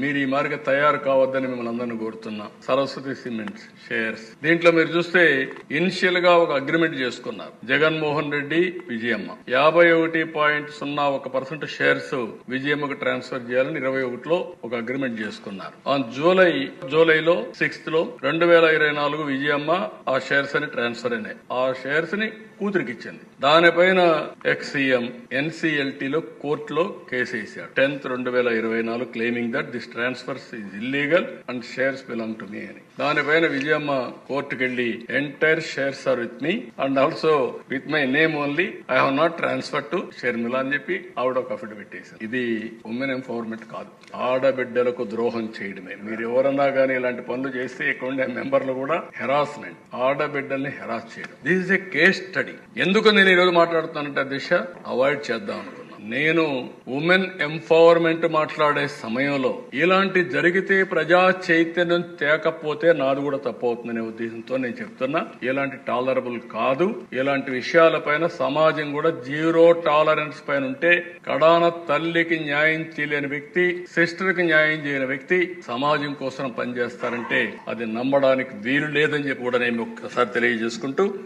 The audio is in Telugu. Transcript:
మీరు ఈ మార్గ తయారు కావద్దని మిమ్మల్ని అందరినీ కోరుతున్నా. సరస్వతి సిమెంట్స్ షేర్స్ దీంట్లో మీరు చూస్తే ఇనిషియల్ గా ఒక అగ్రిమెంట్ చేసుకున్నారు. జగన్మోహన్ రెడ్డి, విజయమ్మ 51.01% షేర్స్ విజయమ్మకు ట్రాన్స్ఫర్ చేయాలని 21లో ఒక అగ్రిమెంట్ చేసుకున్నారు. ఆన్ జూలైలో 6th లో 2024 విజయమ్మ ఆ షేర్స్ అని ట్రాన్స్ఫర్ అయినాయి. ఆ షేర్స్ ని కూతురికి ఇచ్చింది. దానిపైన ఎక్స్-సీఎం ఎన్సీఎల్టీలో కోర్టులో కేసు వేశాడు 10th 2024 claiming that this transfers is illegal and shares belong to me అని. దానిపైన విజయమ్మ కోర్టుకు వెళ్లి entire shares are with me and also with my name only, I have not transfer to Sharmila అని చెప్పి ఆవిడ ఒక అఫిడవిట్ వేశారు. ఇది ఉమెన్ ఎంపవర్మెంట్ కాదు, ఆడబిడ్డలకు ద్రోహం చేయడమే. మీరు ఎవరన్నా గానీ ఇలాంటి పనులు చేస్తే ఇక్కడ ఉండే మెంబర్లు కూడా హెరాస్మెంట్, ఆడబిడ్డల్ని హెరాస్ చేయడం. This is a case study. ఎందుకు నేను ఈరోజు మాట్లాడుతానంటే దిశ అవాయిడ్ చేద్దాం అనుకున్నాను. నేను ఉమెన్ ఎంపవర్మెంట్ మాట్లాడే సమయంలో ఇలాంటి జరిగితే ప్రజా చైతన్యం తేకపోతే నాది కూడా తప్పవుతుందనే ఉద్దేశంతో నేను చెప్తున్నా. ఇలాంటి టాలరబుల్ కాదు. ఇలాంటి విషయాలపైన సమాజం కూడా జీరో టాలరెన్స్ పైన ఉంటే, కడాన తల్లికి న్యాయం చేయలేని వ్యక్తి, సిస్టర్ కి న్యాయం చేయని వ్యక్తి సమాజం కోసం పనిచేస్తారంటే అది నమ్మడానికి వీలు లేదని చెప్పి కూడా నేను ఒక్కసారి తెలియజేసుకుంటూ